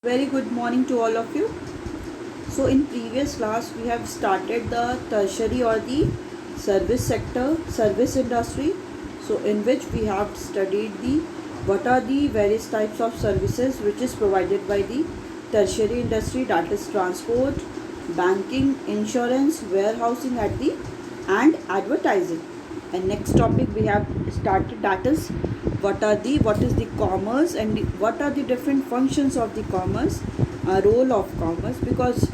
Very good morning to all of you. So in previous class we have started the tertiary or the service sector, service industry. So in which we have studied the what are the various types of services which is provided by the tertiary industry, that is transport, banking, insurance, warehousing at the and advertising. And next topic we have started, that is what is the commerce and what are the different functions of the commerce, role of commerce, because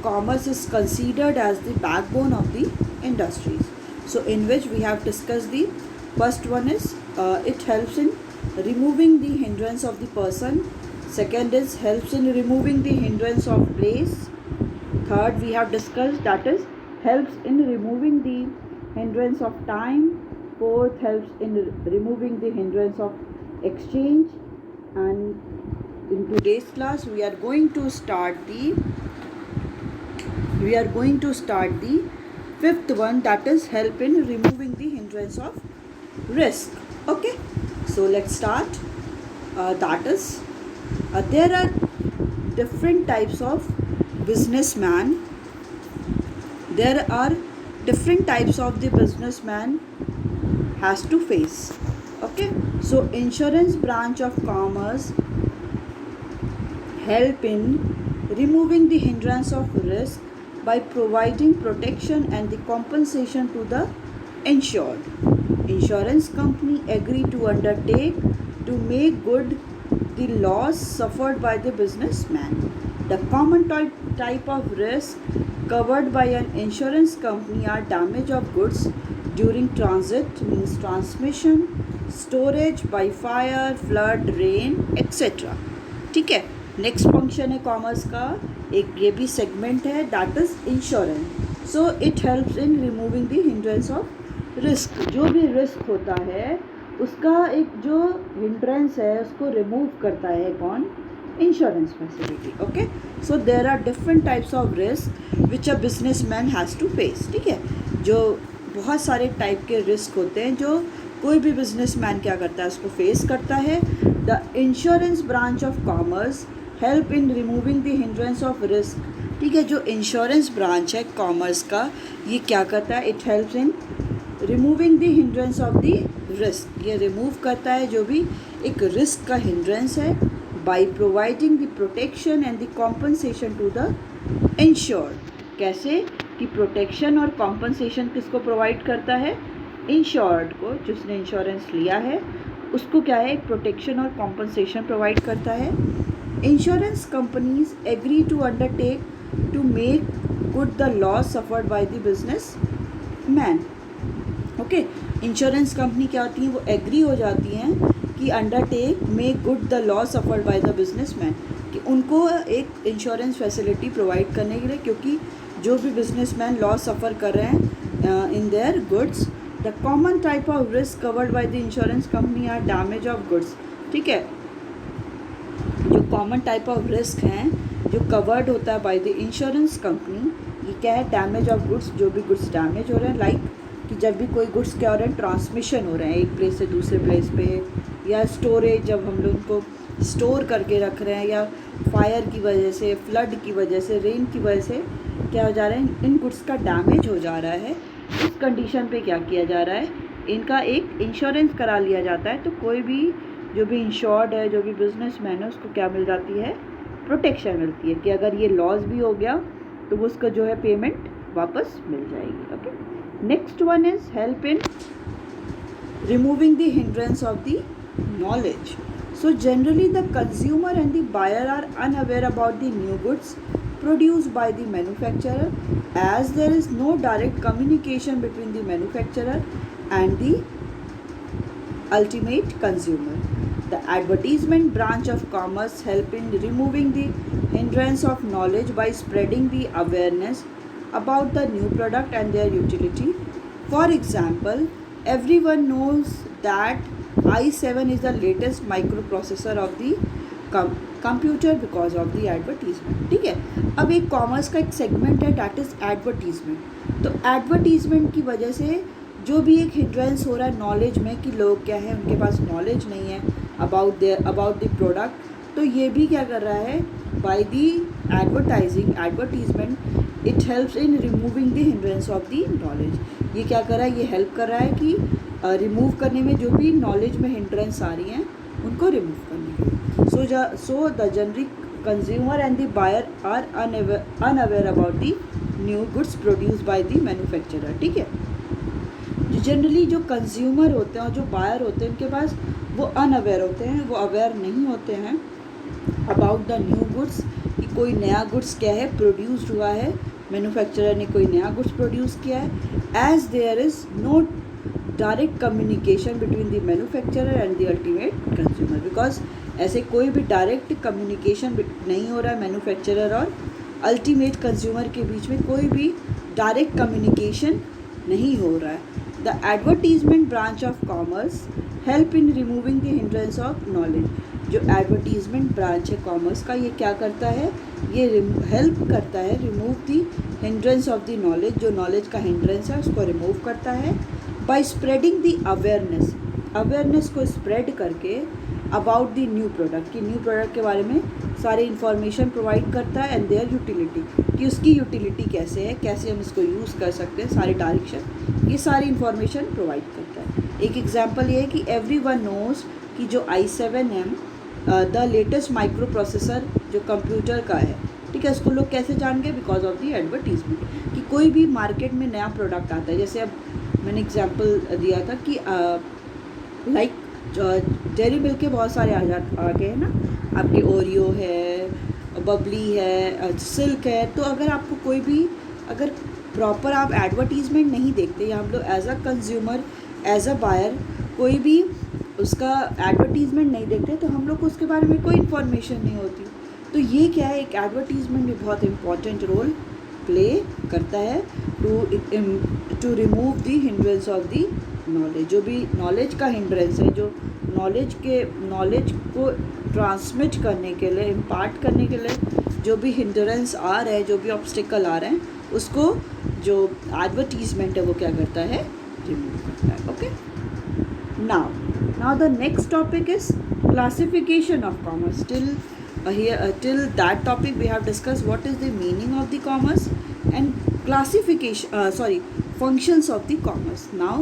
commerce is considered as the backbone of the industries. So in which we have discussed the first one is it helps in removing the hindrance of the person. Second is helps in removing the hindrance of place. Third we have discussed, that is helps in removing the hindrance of time. Fourth helps in removing the hindrance of exchange. And in today's class we are going to start the fifth one, that is help in removing the hindrance of risk. Okay, so let's start. That is there are different types of businessman. There are different types of the businessman has to face. Okay, so insurance branch of commerce help in removing the hindrance of risk by providing protection and the compensation to the insured. Insurance company agree to undertake to make good the loss suffered by the businessman. The common type of risk covered by an insurance company are damage of goods during transit, means transmission, storage by fire, flood, rain, etc. ठीक है. Next function है commerce का, एक ये भी segment है, that is insurance. So it helps in removing the hindrance of risk. जो भी रिस्क होता है उसका एक जो हिंड्रेंस है उसको रिमूव करता है कौन? Insurance facility. Okay, so there are different types of risk which a businessman has to face. ठीक है, जो बहुत सारे टाइप के रिस्क होते हैं जो कोई भी बिजनेस मैन क्या करता है उसको फेस करता है. The insurance branch of commerce help in removing the hindrance of risk. ठीक है, जो इंश्योरेंस ब्रांच है कॉमर्स का ये क्या करता है? It helps in removing the hindrance of the risk. ये रिमूव करता है जो भी एक रिस्क का हिंड्रेंस है by providing the protection and the compensation to the insured. कैसे कि प्रोटेक्शन और कॉम्पनसेशन किसको प्रोवाइड करता है? इंश्योर्ड को, जिसने इंश्योरेंस लिया है उसको क्या है? एक प्रोटेक्शन और कॉम्पनसेशन प्रोवाइड करता है. Insurance companies agree to undertake to make good the loss suffered by the business man. Okay, insurance company क्या होती हैं? वो एग्री हो जाती हैं कि undertake make good the loss suffered by the business man, कि उनको एक इंश्योरेंस फैसिलिटी प्रोवाइड करने के लिए, क्योंकि जो भी बिजनेसमैन लॉस सफ़र कर रहे हैं in their goods. The common type of risk covered by the insurance company are damage of goods. ठीक है, जो कॉमन टाइप ऑफ रिस्क हैं जो कवर्ड होता है बाय द इंश्योरेंस कंपनी, ये क्या है? Damage of goods. जो भी गुड्स डैमेज हो रहे हैं, लाइक कि जब भी कोई गुड्स क्या हो रहे हैं? ट्रांसमिशन हो रहे हैं एक प्लेस से दूसरे प्लेस पे, या स्टोरेज जब हम लोग उनको स्टोर करके रख रहे हैं, या फायर की वजह से, फ्लड की वजह से, रेन की वजह से क्या हो जा रहा है? इन गुड्स का डैमेज हो जा रहा है. इस कंडीशन पे क्या किया जा रहा है? इनका एक इंश्योरेंस करा लिया जाता है. तो कोई भी जो भी इंश्योर्ड है, जो भी बिजनेसमैन है, उसको क्या मिल जाती है? प्रोटेक्शन मिलती है कि अगर ये लॉस भी हो गया तो वो उसका जो है पेमेंट वापस मिल जाएगी. Okay, next one is help in removing the hindrance of the knowledge. So generally the consumer and the buyer are unaware about the new goods produced by the manufacturer, as there is no direct communication between the manufacturer and the ultimate consumer. The advertisement branch of commerce help in removing the hindrance of knowledge by spreading the awareness about the new product and their utility. For example, everyone knows that i7 is the latest microprocessor of the computer because of the advertisement. ठीक है, अब एक commerce का एक segment है that is advertisement. तो advertisement की वजह से जो भी एक हिंड्रेंस हो रहा है नॉलेज में, कि लोग क्या है उनके पास नॉलेज नहीं है अबाउट द प्रोडक्ट, तो ये भी क्या कर रहा है, by the advertisement it helps in removing the hindrance of the knowledge. ये क्या कर रहा है, ये हेल्प कर रहा है कि रिमूव करने में जो भी नॉलेज में हिंड्रेंस आ रही हैं उनको रिमूव करने के लिए। So the generic consumer and the buyer are unaware about the new goods produce by the manufacturer. ठीक है, जो जनरली जो कंज्यूमर होते हैं और जो बायर होते हैं उनके पास वो अनअवेयर होते हैं, वो अवेयर नहीं होते हैं अबाउट द न्यू गुड्स, कि कोई नया गुड्स क्या है प्रोड्यूस्ड हुआ है, मैन्युफैक्चरर ने कोई नया गुड्स प्रोड्यूस किया है। As there is no direct communication between the manufacturer and the ultimate consumer, because ऐसे कोई भी डायरेक्ट कम्युनिकेशन नहीं हो रहा है मैन्युफैक्चरर और अल्टीमेट कंज्यूमर के बीच में, कोई भी डायरेक्ट कम्युनिकेशन नहीं हो रहा है। The advertisement branch of commerce help in removing the hindrance of knowledge. जो एडवर्टीजमेंट ब्रांच है कॉमर्स का, ये क्या करता है, ये हेल्प करता है remove the hindrance of the knowledge, जो नॉलेज का हिंड्रेंस है उसको रिमूव करता है बाय स्प्रेडिंग द अवेयरनेस को स्प्रेड करके अबाउट द न्यू प्रोडक्ट, कि न्यू प्रोडक्ट के बारे में सारी इन्फॉर्मेशन प्रोवाइड करता है एंड देयर यूटिलिटी, कि उसकी यूटिलिटी कैसे है, कैसे हम इसको यूज़ कर सकते हैं, सारी डायरेक्शन, ये सारी इन्फॉर्मेशन प्रोवाइड करता है। एक एग्जांपल ये है कि एवरीवन नोज कि जो i7M the latest micro processor जो कंप्यूटर का है, ठीक है, उसको लोग कैसे जान गए, बिकॉज ऑफ द एडवर्टीजमेंट, कि कोई भी मार्केट में नया प्रोडक्ट आता है, जैसे अब मैंने एग्जांपल दिया था कि लाइक डेयरी मिल्क के बहुत सारे आ गए हैं ना, आपके ओरियो है, बबली है, सिल्क है। तो अगर आपको कोई भी, अगर प्रॉपर आप एडवर्टीजमेंट नहीं देखते, या हम लोग as a consumer as a buyer कोई भी उसका एडवर्टीजमेंट नहीं देखते, तो हम लोग को उसके बारे में कोई इन्फॉर्मेशन नहीं होती। तो ये क्या है, एक एडवर्टीजमेंट भी बहुत इंपॉर्टेंट रोल प्ले करता है to remove the hindrance of the knowledge. जो भी नॉलेज का हिंड्रेंस है, जो नॉलेज को ट्रांसमिट करने के लिए, इम्पार्ट करने के लिए जो भी हिंड्रेंस आ रहा है, जो भी ऑब्स्टिकल आ रहे हैं, उसको जो एडवर्टीजमेंट है वो क्या करता है, रिमूव करता है। Okay, now the next topic is classification of commerce. till that topic we have discussed what is the meaning of the commerce and functions of the commerce. Now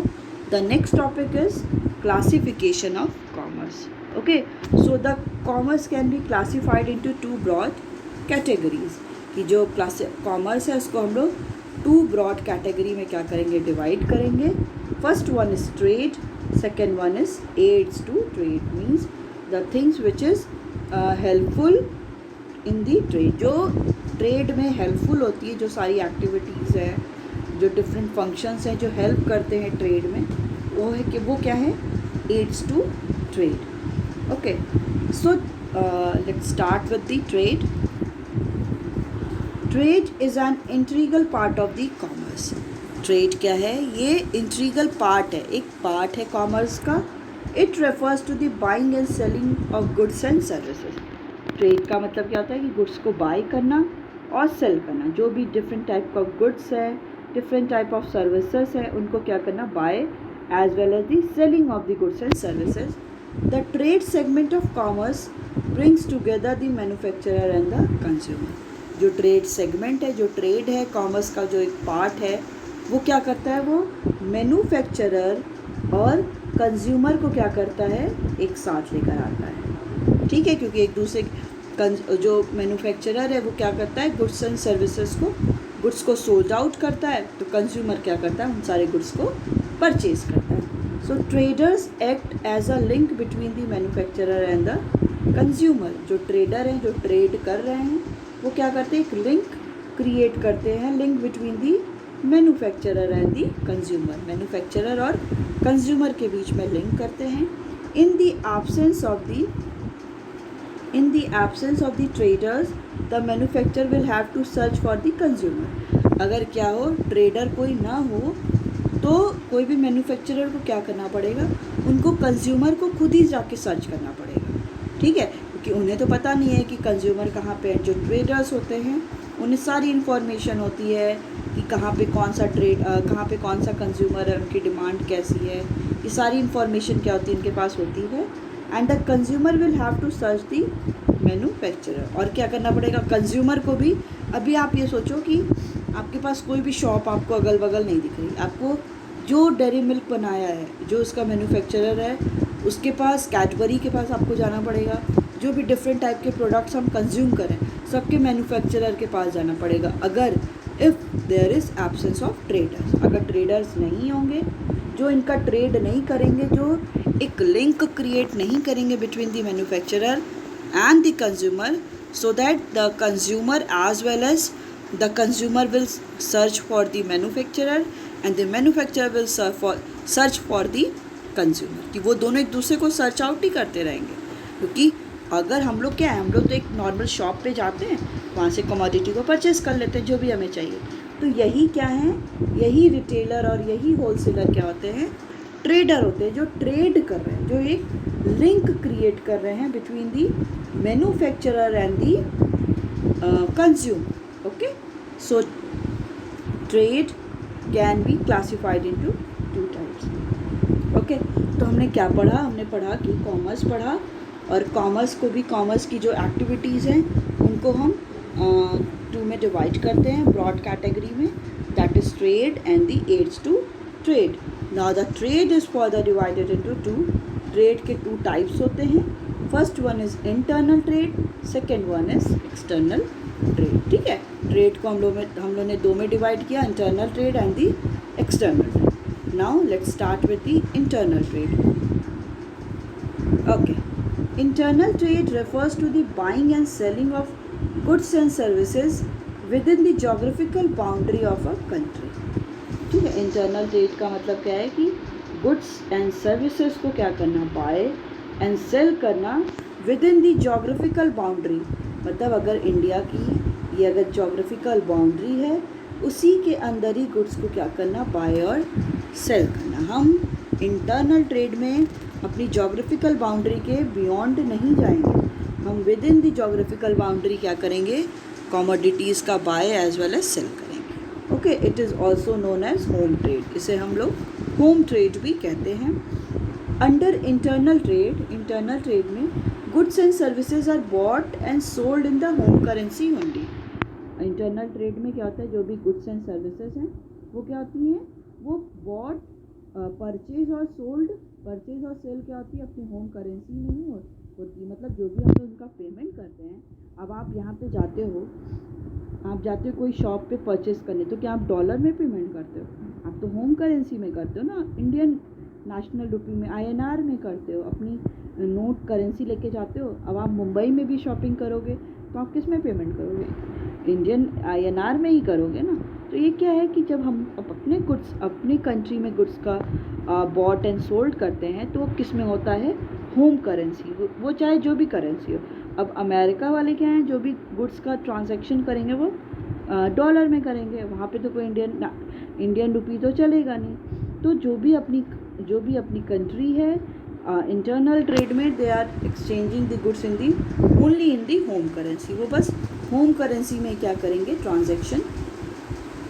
the next topic is classification of commerce. Okay, so the commerce can be classified into two broad categories, कि जो commerce है उसको हम लोग to broad category में क्या करेंगे, divide करेंगे। First one is trade, second one is aids to trade, means the things which is helpful in the trade. जो ट्रेड में हेल्पफुल होती है, जो सारी एक्टिविटीज़ है, जो डिफरेंट फंक्शंस हैं जो हेल्प करते हैं ट्रेड में, वो है कि वो क्या है, aids to trade. Okay, so let's start with the trade. Trade is an integral part of the commerce. Trade क्या है, ये इंटीग्रल पार्ट है, एक पार्ट है कॉमर्स का। It refers to the buying and selling of goods and services. Trade का मतलब क्या होता है कि गुड्स को बाय करना और सेल करना, जो भी डिफरेंट टाइप ऑफ गुड्स है, डिफरेंट टाइप ऑफ सर्विसेज है, उनको क्या करना, buy as well as the selling of the goods and services. The trade segment of commerce brings together the manufacturer and the consumer. जो trade segment है, जो trade है commerce का, जो एक पार्ट है, वो क्या करता है, वो मैन्युफैक्चरर और कंज्यूमर को क्या करता है, एक साथ लेकर आता है। ठीक है, क्योंकि एक दूसरे जो मैन्युफैक्चरर है वो क्या करता है, गुड्स एंड सर्विसेज को, गुड्स को सोल्ड आउट करता है, तो कंज्यूमर क्या करता है, उन सारे गुड्स को परचेज करता है। So traders act as a link between the manufacturer and the consumer. जो ट्रेडर हैं, जो ट्रेड कर रहे हैं, वो क्या करते हैं, एक लिंक क्रिएट करते हैं, link between the manufacturer and the consumer. Manufacturer और कंज्यूमर के बीच में लिंक करते हैं। In the absence of the traders the manufacturer will have to search for the consumer. अगर क्या हो, ट्रेडर कोई ना हो, तो कोई भी मैन्युफैक्चरर को क्या करना पड़ेगा, उनको कंज्यूमर को खुद ही जाके सर्च करना पड़ेगा। ठीक है, क्योंकि उन्हें तो पता नहीं है कि कंज्यूमर कहाँ पे, जो ट्रेडर्स होते हैं उन्हें सारी इन्फॉर्मेशन होती है कि कहाँ पे कौन सा कंज्यूमर है, उनकी डिमांड कैसी है, ये सारी इन्फॉर्मेशन क्या होती है, इनके पास होती है। And the consumer will have to search the manufacturer. और क्या करना पड़ेगा कंज्यूमर को भी। अभी आप ये सोचो कि आपके पास कोई भी शॉप आपको अगल बगल नहीं दिख रही, आपको जो डेयरी मिल्क बनाया है, जो उसका मैन्युफैक्चरर है, उसके पास, कैडबरी के पास आपको जाना पड़ेगा। जो भी डिफरेंट टाइप के प्रोडक्ट्स हम कंज्यूम करें, सबके मैन्युफैक्चरर के पास जाना पड़ेगा। अगर if there is absence of traders, अगर ट्रेडर्स नहीं होंगे, जो इनका ट्रेड नहीं करेंगे, जो एक लिंक क्रिएट नहीं करेंगे between the manufacturer and the consumer, so that the consumer as well as the consumer will search for the manufacturer and the manufacturer will search for the consumer, कि वो दोनों एक दूसरे को सर्च आउट ही करते रहेंगे। क्योंकि अगर हम लोग क्या है, हम लोग तो एक नॉर्मल शॉप पे जाते हैं, वहाँ से कमोडिटी को परचेस कर लेते हैं जो भी हमें चाहिए। तो यही क्या है, यही रिटेलर और यही होलसेलर क्या होते हैं, ट्रेडर होते हैं, जो ट्रेड कर रहे हैं, जो एक लिंक क्रिएट कर रहे हैं between the manufacturer and the consumer. Okay, so trade can be classified into 2 types. Okay, तो हमने क्या पढ़ा, हमने पढ़ा कि कॉमर्स पढ़ा, और कॉमर्स को भी, कॉमर्स की जो एक्टिविटीज़ हैं उनको हम 2 में डिवाइड करते हैं ब्रॉड कैटेगरी में, that is trade and the aids to trade. Now the trade is further divided into 2. Trade के 2 टाइप्स होते हैं। First one is internal trade, second one is external trade. ठीक है, ट्रेड को हम लोग ने 2 में डिवाइड किया, internal trade and the external trade. Now let's start with the internal trade. Okay, internal trade refers to the buying and selling of goods and services within the geographical boundary of a country। ठीक है, internal trade का मतलब क्या है कि goods and services को क्या करना, बाय एंड सेल करना with in the geographical boundary. मतलब अगर इंडिया की ये अगर जोग्राफिकल बाउंड्री है, उसी के अंदर ही गुड्स को क्या करना, बाय और सेल करना। हम इंटरनल ट्रेड में अपनी जोग्राफिकल बाउंड्री के बियॉन्ड नहीं जाएंगे, हम within the geographical boundary क्या करेंगे, कमोडिटीज़ का buy as well as sell करेंगे। Okay, it is also known as home trade, इसे हम लोग होम ट्रेड भी कहते हैं। अंडर इंटरनल ट्रेड में goods and services are bought and sold in the home currency only. Internal trade में क्या होता है, जो भी गुड्स एंड सर्विसेज हैं वो क्या होती हैं, वो बॉट, परचेज और सोल्ड, परचेज और सेल क्या होती है, अपनी होम करेंसी में ही होती है। मतलब जो भी हम लोग उनका पेमेंट करते हैं, अब आप यहाँ पे जाते हो, आप जाते हो कोई शॉप पे परचेस करने, तो क्या आप डॉलर में पेमेंट करते हो, आप तो होम करेंसी में करते हो ना, इंडियन नेशनल रुपी में, INR में करते हो, अपनी नोट करेंसी लेके जाते हो। अब आप मुंबई में भी शॉपिंग करोगे तो आप किस में पेमेंट करोगे, इंडियन INR में ही करोगे ना। तो ये क्या है कि जब हम अपने गुड्स, अपनी कंट्री में गुड्स का बॉट एंड सोल्ड करते हैं, तो वो किस में होता है, होम करेंसी, वो चाहे जो भी करेंसी हो। अब अमेरिका वाले क्या हैं, जो भी गुड्स का ट्रांजैक्शन करेंगे वो डॉलर में करेंगे, वहाँ पे तो कोई इंडियन रुपी तो चलेगा नहीं। तो जो भी अपनी कंट्री है, इंटरनल ट्रेड में they are exchanging the goods in the only in the home currency, वो बस होम करेंसी में क्या करेंगे, ट्रांजैक्शन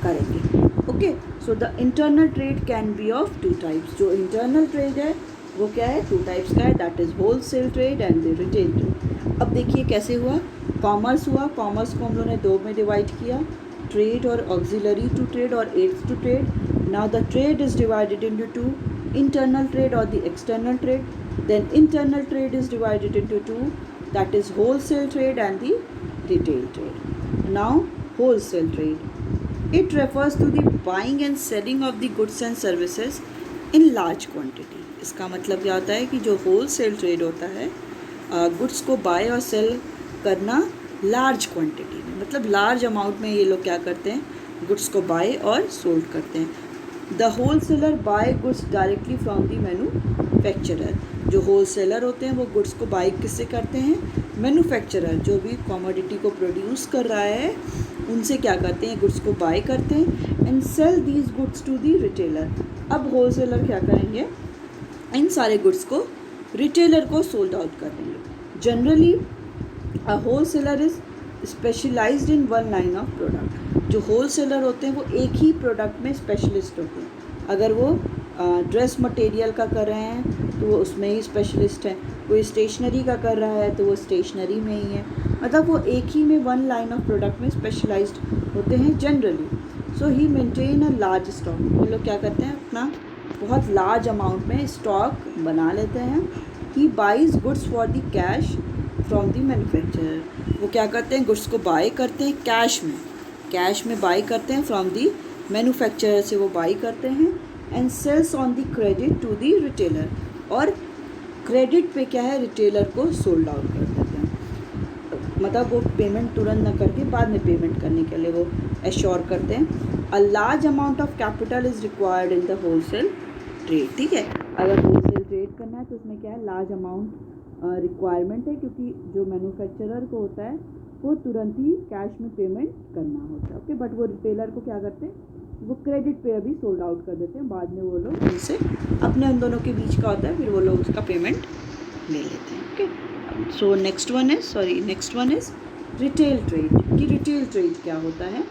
करेंगे। Okay, so the internal trade can be of 2 types. जो इंटरनल ट्रेड है वो क्या है, 2 टाइप्स का है, that is wholesale trade and the retail trade. अब देखिए कैसे हुआ, कॉमर्स हुआ, कॉमर्स को हम लोगों ने 2 में डिवाइड किया, ट्रेड और ऑक्सिलरी टू ट्रेड और aids to trade. Now the trade is divided into 2, internal trade or the external trade. Then internal trade is divided into 2, that is wholesale trade and the retail trade. Now wholesale trade, it refers to the buying and selling of the goods and services in large quantity. इसका मतलब क्या होता है कि जो wholesale trade होता है, goods को बाय और सेल करना लार्ज क्वांटिटी में, मतलब लार्ज अमाउंट में ये लोग क्या करते हैं, गुड्स को बाय और सोल्ड करते हैं। The wholesaler buy goods directly from the manufacturer. जो होलसेलर होते हैं वो गुड्स को बाय किससे करते हैं, मैन्युफैक्चरर, जो भी कमोडिटी को प्रोड्यूस कर रहा है उनसे क्या करते हैं, गुड्स को बाय करते हैं and sell these goods to the retailer. अब होलसेलर क्या करेंगे, इन सारे गुड्स को रिटेलर को सोल्ड आउट कर देंगे। Generally a wholesaler is specialized in one line of product. जो होलसेलर होते हैं वो एक ही प्रोडक्ट में स्पेशलिस्ट होते हैं। अगर वो ड्रेस मटेरियल का कर रहे हैं तो वो उसमें ही स्पेशलिस्ट हैं, कोई स्टेशनरी का कर रहा है तो वो स्टेशनरी में ही है, मतलब वो एक ही में वन लाइन ऑफ प्रोडक्ट में स्पेशलाइज्ड होते हैं generally. So he maintain a large stock, वो लोग क्या करते हैं अपना बहुत लार्ज अमाउंट में स्टॉक बना लेते हैं। He buys goods for the cash from the manufacturer, वो क्या करते हैं गुड्स को बाय करते हैं कैश में बाय करते हैं फ्रॉम दी मैन्युफैक्चरर से वो बाय करते हैं, and sells on the credit to the retailer, और क्रेडिट पे क्या है रिटेलर को सोल्ड आउट कर देते हैं, मतलब वो पेमेंट तुरंत न करके बाद में पेमेंट करने के लिए वो एश्योर करते हैं। A large amount of capital is required in the wholesale trade, ठीक है, अगर होलसेल ट्रेड करना है तो उसमें क्या है लार्ज अमाउंट रिक्वायरमेंट है, क्योंकि जो मैन्युफैक्चरर को होता है वो तुरंत ही कैश में पेमेंट करना होता है, ओके, बट वो रिटेलर को क्या करते हैं वो क्रेडिट पे अभी सोल्ड आउट कर देते हैं, बाद में वो लोग उनसे अपने उन दोनों के बीच का होता है, फिर वो लोग उसका पेमेंट ले लेते हैं, okay. So next one is retail trade, कि रिटेल ट्रेड क्या होता है।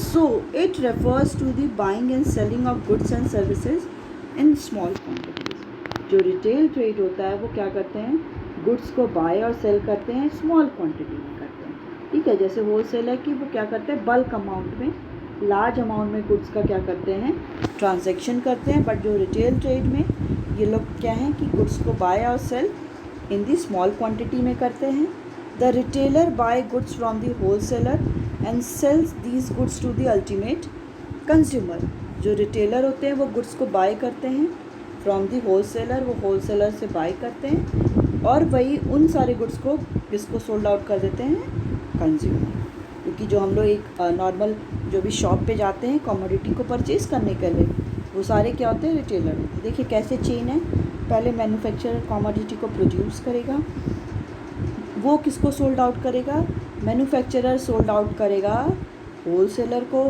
So it refers to the buying and selling of goods and services in small quantities. जो रिटेल ट्रेड होता है वो क्या करते हैं गुड्स को बाय और सेल करते हैं स्मॉल क्वांटिटी में करते हैं, ठीक है, जैसे होलसेलर की वो क्या करते हैं बल्क अमाउंट में लार्ज अमाउंट में गुड्स का क्या करते हैं ट्रांजैक्शन करते हैं, बट जो रिटेल ट्रेड में ये लोग क्या हैं कि गुड्स को बाय और sell in the small quantity में करते हैं। The retailer buy goods from the wholesaler and sells these goods to the ultimate consumer. जो रिटेलर होते हैं वो गुड्स को बाय करते हैं फ्रॉम दी होलसेलर, वो होलसेलर से बाय करते हैं और वही उन सारे गुड्स को किसको सोल्ड आउट कर देते हैं कंज्यूमर। क्योंकि जो हम लोग एक नॉर्मल जो भी शॉप पे जाते हैं कमोडिटी को परचेज करने के लिए वो सारे क्या होते हैं रिटेलर होते हैं। देखिए कैसे चेन है, पहले मैन्युफैक्चरर कमोडिटी को प्रोड्यूस करेगा, वो किसको सोल्ड आउट करेगा मैन्युफैक्चरर सोल्ड आउट करेगा होलसेलर को,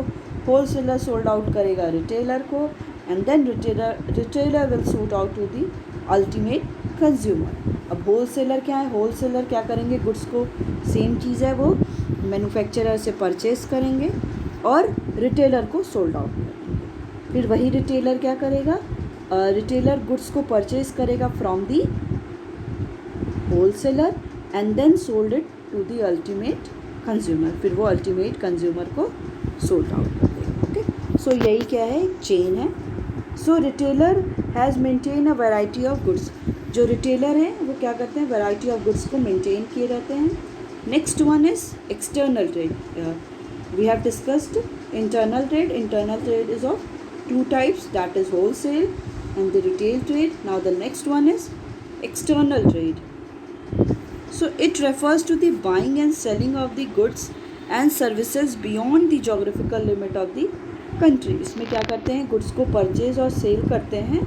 होलसेलर सोल्ड आउट करेगा रिटेलर को, and then retailer will sold out to the ultimate consumer. अब होलसेलर क्या है, होलसेलर क्या करेंगे गुड्स को सेम चीज़ है वो मैन्युफैक्चरर से परचेज करेंगे और रिटेलर को सोल्ड आउट करेंगे। फिर वही रिटेलर क्या करेगा रिटेलर गुड्स को परचेज करेगा from the wholesaler and then sold it to the ultimate consumer, फिर वो अल्टीमेट कंज्यूमर को सोल्ड आउट कर देगा, ओके। सो यही क्या है चेन है। So retailer has maintain a variety of goods, जो रिटेलर हैं वो क्या करते हैं वैरायटी ऑफ गुड्स को मेंटेन किए रहते हैं। Next one is external trade, we have discussed internal trade. Internal trade is of two types, that is wholesale and the retail trade. Now the next one is external trade. So it refers to the buying and selling of the goods and services beyond the geographical limit of the country. इसमें क्या करते हैं goods को purchase और cell करते हैं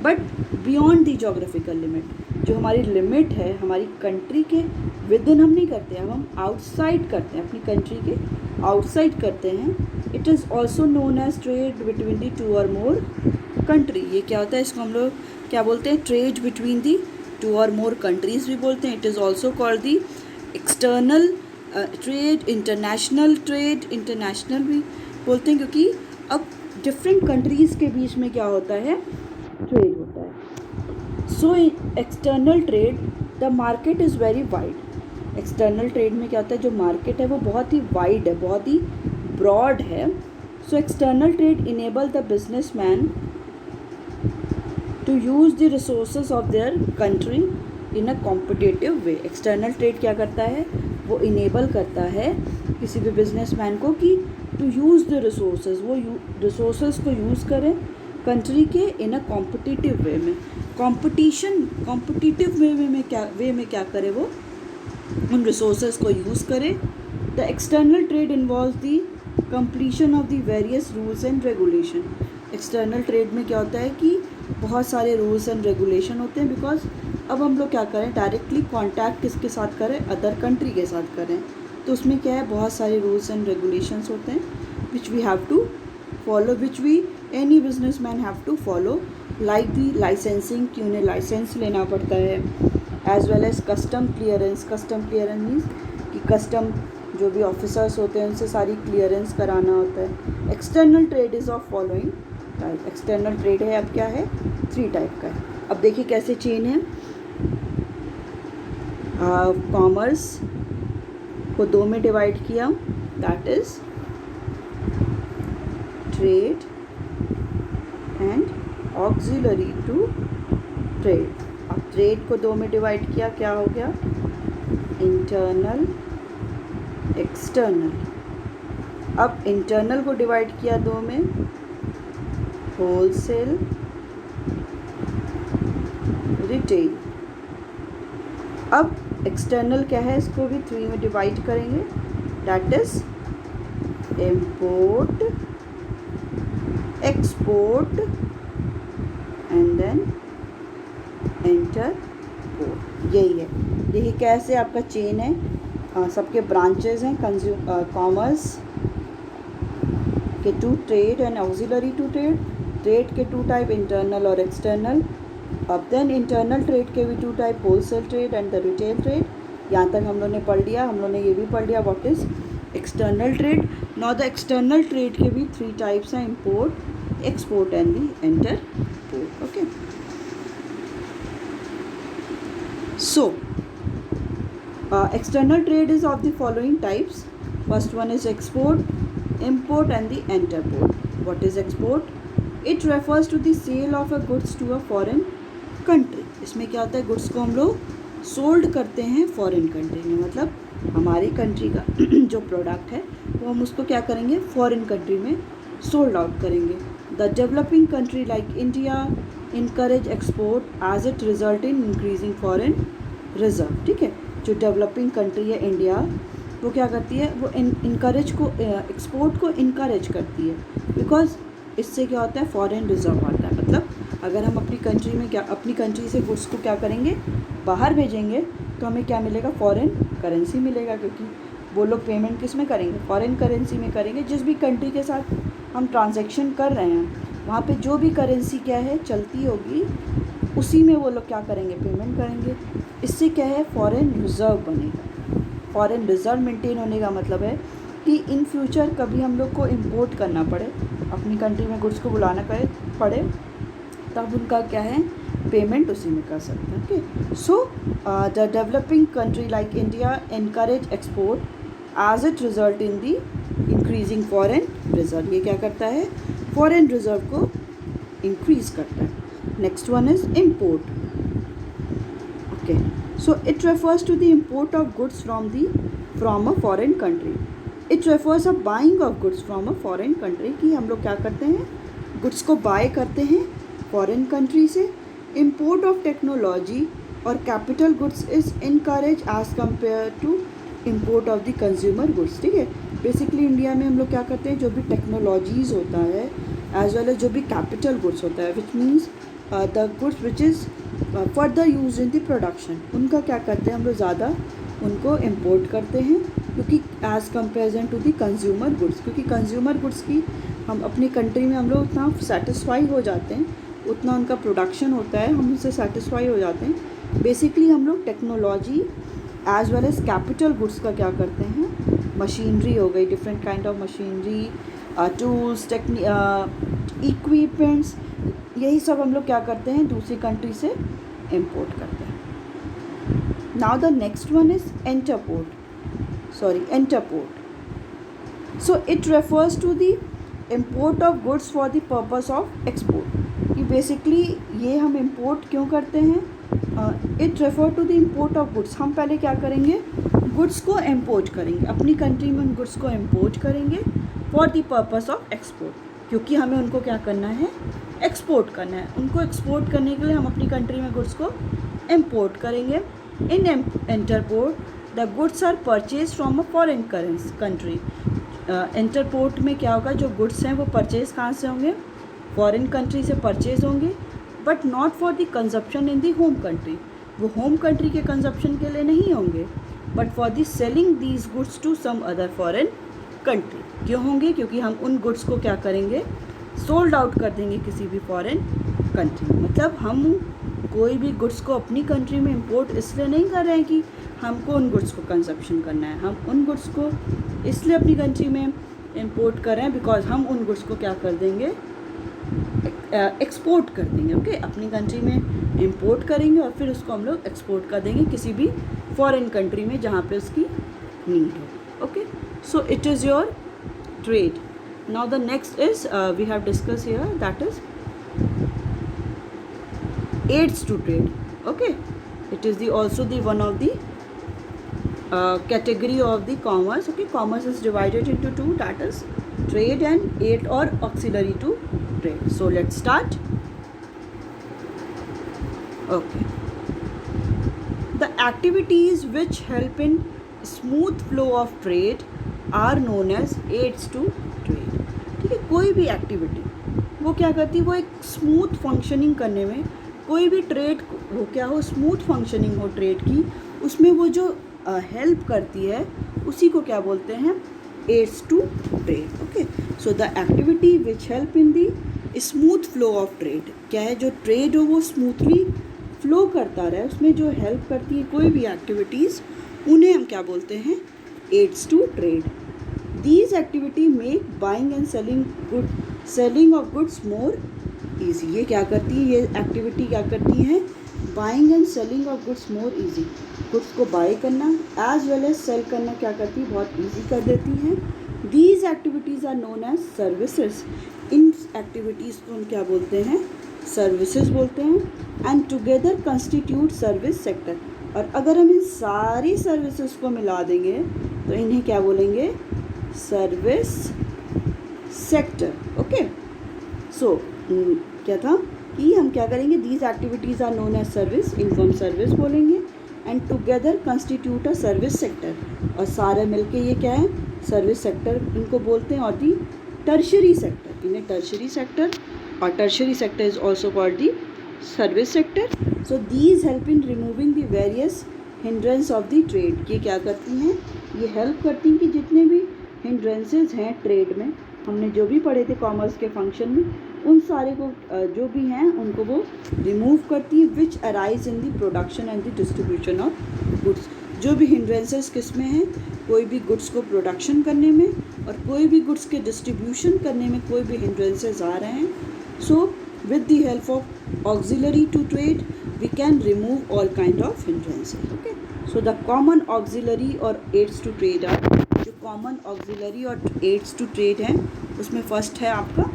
but beyond the geographical limit, जो हमारी लिमिट है हमारी कंट्री के विद इन हम नहीं करते हैं, हम आउटसाइड करते हैं, अपनी कंट्री के आउटसाइड करते हैं। It is also known as trade between the two और मोर कंट्री। ये क्या होता है इसको हम लोग क्या बोलते हैं ट्रेड बिटवीन दी टू और मोर कंट्रीज़ भी बोलते हैं। It is also called the external trade, international trade, international भी बोलते हैं क्योंकि अब डिफरेंट कंट्रीज़ के बीच में क्या होता है ट्रेड होता है। So external trade the market is very wide. External trade में क्या होता है जो मार्केट है वो बहुत ही वाइड है, बहुत ही ब्रॉड है। So external trade enable the business man to use the resources of their country in a competitive way. External trade क्या करता है वो इनेबल करता है किसी भी बिजनेस मैन को कि टू यूज़ द रिसोर्सेज, वो रिसोर्सेज को यूज़ करें कंट्री के इन अ कॉम्पिटिटिव वे में। कॉम्पिटिटिव वे में क्या करे वो उन रिसोर्सेज को यूज़ करे। The external trade involve the completion of the various rules and regulation. External trade में क्या होता है कि बहुत सारे रूल्स एंड रेगुलेशन होते हैं, बिकॉज अब हम लोग क्या करें डायरेक्टली कांटेक्ट किसके साथ करें अदर कंट्री के साथ करें, तो उसमें क्या है बहुत सारे रूल्स एंड रेगुलेशंस होते हैं which we have to follow, which we any business man have to follow, like the licensing कि उन्हें लाइसेंस लेना पड़ता है, as well as custom clearance. Custom clearance means कि कस्टम जो भी ऑफिसर्स होते हैं उनसे सारी क्लियरेंस कराना होता है। External trade is of following type. External trade है अब क्या है 3 टाइप का है। अब देखिए कैसे चेन है। कॉमर्स को दो में डिवाइड किया, that is trade and auxiliary to trade. अब ट्रेड को दो में डिवाइड किया, क्या हो गया, इंटरनल एक्सटर्नल। अब इंटरनल को डिवाइड किया दो में, होलसेल रिटेल। अब एक्सटर्नल क्या है, इसको भी थ्री में डिवाइड करेंगे, that is import, export and then interport. यही है, देखिए कैसे आपका चेन है, सबके ब्रांचेस हैं, कॉमर्स के two, trade and auxiliary to trade. Trade के टू टाइप, इंटरनल और एक्सटर्नल। अब देन इंटरनल ट्रेड के भी two type, wholesale trade and the retail trade. यहाँ तक हम लोगों ने पढ़ लिया, हम लोगों ने ये भी पढ़ लिया what is external trade. Now the external trade के भी थ्री टाइप्स हैं, import, export and the interport. Okay, so external trade is of the following types. First one is export, import and the interport. What is export? It refers to the sale of a goods to a foreign country. इसमें क्या होता है, goods को हम लोग sold करते हैं foreign country में, मतलब हमारी कंट्री का जो प्रोडक्ट है वो हम उसको क्या करेंगे, फॉरेन कंट्री में सोल्ड आउट करेंगे। The developing country like India encourage export as it result in increasing foreign reserve. ठीक है, जो डेवलपिंग कंट्री है इंडिया, वो क्या करती है, वो इनकरेज को, एक्सपोर्ट को इनकरेज करती है, बिकॉज इससे क्या होता है, फॉरेन रिजर्व आता है। मतलब अगर हम अपनी कंट्री में क्या, अपनी कंट्री से गुड्स को क्या करेंगे, बाहर भेजेंगे, तो हमें क्या मिलेगा, फॉरेन करेंसी मिलेगा, क्योंकि वो लोग पेमेंट किस में करेंगे, फॉरेन करेंसी में करेंगे। जिस भी कंट्री के साथ हम ट्रांजैक्शन कर रहे हैं, वहाँ पे जो भी करेंसी क्या है चलती होगी, उसी में वो लोग क्या करेंगे, पेमेंट करेंगे। इससे क्या है, फॉरेन रिज़र्व बनेगा। फॉरेन रिज़र्व मेंटेन होने का मतलब है कि इन फ्यूचर कभी हम लोग को इंपोर्ट करना पड़े, अपनी कंट्री में गुड्स को बुलाना पड़े, तब उनका क्या है, पेमेंट उसी में कर सकते हैं। Okay, so the developing country like India encourage export as it result in the increasing foreign reserve. ये क्या करता है, फॉरेन रिजर्व को इंक्रीज करता है। Next one is import. Okay, so it refers to the import of goods from a foreign country. It refers a buying of goods from a foreign country, कि हम लोग क्या करते हैं, गुड्स को बाय करते हैं फॉरेन कंट्री से। इम्पोर्ट ऑफ टेक्नोलॉजी और capital goods is encourage as compare to import of the consumer goods. ठीक है, बेसिकली इंडिया में हम लोग क्या करते हैं, जो भी टेक्नोलॉजीज़ होता है एज वेल एज जो भी कैपिटल गुड्स होता है, which means the goods which is further use in the production, उनका क्या करते हैं, हम लोग ज़्यादा उनको इम्पोर्ट करते हैं, क्योंकि as comparison to the consumer goods, क्योंकि कंज्यूमर गुड्स की हम अपनी कंट्री में हम लोग उतना सेटिस्फाई हो जाते हैं, उतना उनका प्रोडक्शन होता है, हम उससे सेटिस्फाई हो जाते हैं। बेसिकली हम लोग technology as well as capital goods का क्या करते हैं, मशीनरी हो गई, different kind of machinery, tools, equipments, यही सब हम लोग क्या करते हैं, दूसरी कंट्री से इंपोर्ट करते हैं। Now the next one is interport. So it refers to the import of goods for the purpose of export. कि बेसिकली ये हम इंपोर्ट क्यों करते हैं, it refer to the import of goods. हम पहले क्या करेंगे, गुड्स को इम्पोर्ट करेंगे, अपनी कंट्री में उन गुड्स को इम्पोर्ट करेंगे for the purpose of export, क्योंकि हमें उनको क्या करना है, एक्सपोर्ट करना है। उनको एक्सपोर्ट करने के लिए हम अपनी कंट्री में गुड्स को इम्पोर्ट करेंगे। In interport the goods are purchase from a foreign country. Interport में क्या होगा, जो गुड्स हैं वो परचेज कहाँ से होंगे, फॉरेन कंट्री से परचेज होंगे, but not for the consumption in the home country. वो होम कंट्री के कंजप्शन के लिए नहीं होंगे, but for the selling these goods to some other foreign country. क्यों होंगे, क्योंकि हम उन गुड्स को क्या करेंगे, सोल्ड आउट कर देंगे किसी भी फॉरेन कंट्री में। मतलब हम कोई भी गुड्स को अपनी कंट्री में इंपोर्ट इसलिए नहीं कर रहे हैं कि हमको उन गुड्स को कंजप्शन करना है, हम उन गुड्स को इसलिए अपनी कंट्री में इंपोर्ट कर रहे हैं बिकॉज हम उन गुड्स को क्या कर देंगे, एक्सपोर्ट कर देंगे। ओके, अपनी कंट्री में इंपोर्ट करेंगे और फिर उसको हम लोग एक्सपोर्ट कर देंगे किसी भी फॉरेन कंट्री में जहाँ पे उसकी नीड हो. Okay, so it is your trade. Now the next is we have discuss here, that is aids to trade. Okay, it is the also the one of the category of the commerce. Okay, commerce is divided into two, that is trade and aid or auxiliary to trade. So let's start. Okay, the activities which help in smooth flow of trade are known as aids to trade. ठीक है, कोई भी activity वो क्या करती है, वो एक स्मूथ फंक्शनिंग करने में, कोई भी ट्रेड वो क्या हो, स्मूथ फंक्शनिंग हो ट्रेड की, उसमें वो जो हेल्प करती है उसी को क्या बोलते हैं, aids to trade. Okay, so the activity which help in the smooth flow of trade, क्या है, जो ट्रेड हो वो स्मूथली फ्लो करता रहे, उसमें जो हेल्प करती है कोई भी एक्टिविटीज़, उन्हें हम क्या बोलते हैं, aids to trade. These activity make buying and selling of goods more easy. ये क्या करती है, ये एक्टिविटी क्या करती है, buying and selling of goods more easy, goods को बाई करना एज वेल एज सेल करना क्या करती है, बहुत ईजी कर देती हैं. These activities are known as services. इन एक्टिविटीज़ को हम क्या बोलते हैं, सर्विसेज बोलते हैं. And together constitute service sector. और अगर हम इन सारी सर्विसेज को मिला देंगे तो इन्हें क्या बोलेंगे, सर्विस सेक्टर. ओके, सो क्या था कि हम क्या करेंगे, these activities are known as service, इनको हम सर्विस बोलेंगे. And together constitute a service sector, और सारे मिलके ये क्या है, सर्विस सेक्टर इनको बोलते हैं. और दी टर्शरी सेक्टर, इन्हें टर्शरी सेक्टर, और tertiary sector is also called the service sector. So these help in removing the various hindrance of the trade. ये क्या करती हैं, ये हेल्प करती हैं कि जितने भी हिंड्रेंसेज हैं ट्रेड में, हमने जो भी पढ़े थे कॉमर्स के फंक्शन में, उन सारे को जो भी हैं उनको वो रिमूव करती है. विच arise in the production and the distribution of goods. जो भी हिंड्रेंसेस किस में हैं, कोई भी गुड्स को प्रोडक्शन करने में और कोई भी गुड्स के डिस्ट्रीब्यूशन करने में कोई भी हिंड्रेंसेस आ रहे हैं. So with the help of auxiliary to trade we can remove all kind of hindrances. Okay, so the common auxiliary और एड्स टू ट्रेड आर, जो कॉमन ऑक्सिलरी और एड्स टू ट्रेड हैं उसमें फर्स्ट है आपका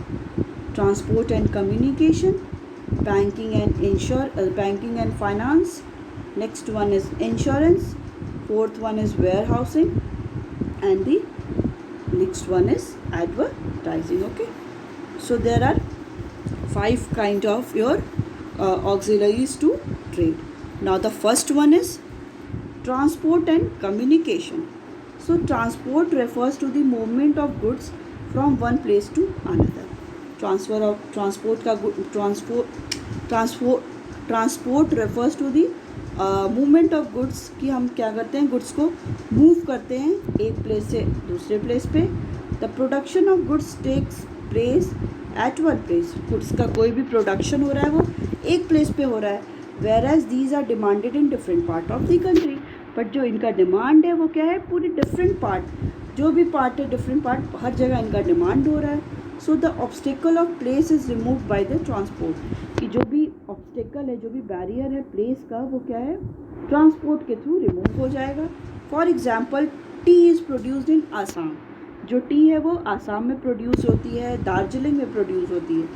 transport and communication, banking and finance. Next one is insurance. Fourth one is warehousing, and the next one is advertising. Okay, so there are 5 kind of your auxiliaries to trade. Now the first one is transport and communication. So transport refers to the movement of goods from one place to another. Transport refers to the movement of goods, कि हम क्या करते हैं, goods को move करते हैं एक place से दूसरे प्लेस पे. The production of goods takes place at one place. Goods का कोई भी प्रोडक्शन हो रहा है वो एक प्लेस पे हो रहा है. Whereas these are demanded in different part of the country. But जो इनका डिमांड है वो क्या है, पूरी डिफरेंट पार्ट, जो भी पार्ट है डिफरेंट पार्ट, हर जगह इनका डिमांड हो रहा है. So the obstacle of place is remove by the transport. कि जो भी ऑब्स्टिकल है, जो भी बैरियर है प्लेस का, वो क्या है, ट्रांसपोर्ट के थ्रू रिमूव हो जाएगा. For example, T is produced in Assam. जो टी है वो आसाम में प्रोड्यूस होती है, दार्जिलिंग में प्रोड्यूस होती है,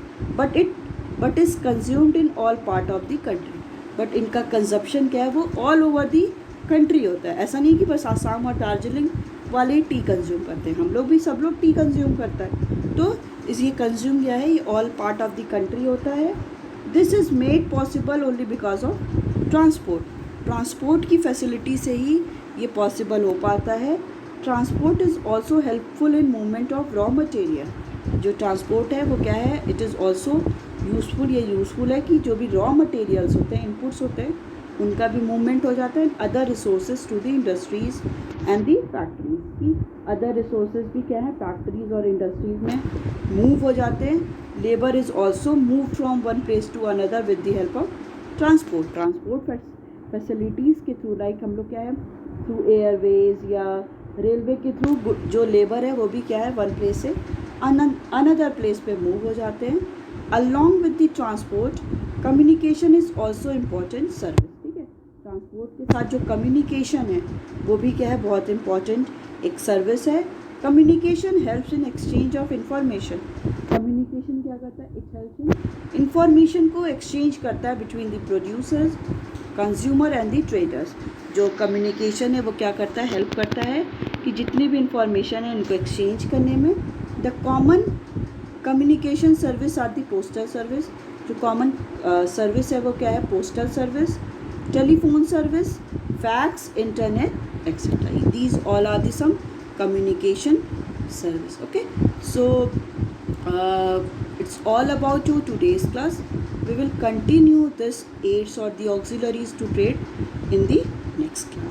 but is consumed in all part of the country. But इनका कंजप्शन क्या है, वो ऑल ओवर दी कंट्री होता है. ऐसा नहीं कि बस आसाम और दार्जिलिंग वाले टी कंज्यूम करते हैं, हम लोग भी, सब लोग टी कंज्यूम करता है. तो ये कंज्यूम क्या है, ये all part of the country होता है. This is made possible only because of transport. Transport की फैसिलिटी से ही ये पॉसिबल हो पाता है. Transport is also helpful in movement of raw material. जो ट्रांसपोर्ट है वो क्या है, इट इज़ ऑल्सो यूज़फुल. ये यूज़फुल है कि जो भी रॉ मटेरियल्स होते हैं, इनपुट्स होते हैं, उनका भी मूवमेंट हो जाता है. Other resources to the industries and the factories. की अदर रिसोर्सेज भी क्या है, फैक्ट्रीज और इंडस्ट्रीज में मूव हो जाते हैं. Labour is also move from one place to another with the help of transport. Transport facilities के थ्रू, लाइक हम लोग क्या है, थ्रू एयरवेज या रेलवे के थ्रू जो लेबर है वो भी क्या है, वन प्लेस से अनदर प्लेस पे मूव हो जाते हैं. Along with the transport communication is also important service. ठीक है, ट्रांसपोर्ट के साथ जो कम्युनिकेशन है वो भी क्या है, बहुत इम्पॉर्टेंट एक सर्विस है। Communication helps in exchange of information. Communication क्या करता है, इट हेल्प्स इन इंफॉर्मेशन को एक्सचेंज करता है between the producers, consumer and the traders. जो कम्युनिकेशन है वो क्या करता है, हेल्प करता है कि जितनी भी इंफॉर्मेशन है इनको एक्सचेंज करने में। The common communication service are the postal service. जो कॉमन सर्विस है वो क्या है, postal service, telephone service, fax, internet etcetera. These all are the some communication service. Okay, so it's all about your today's class. We will continue this aids or the auxiliaries to trade in the next class.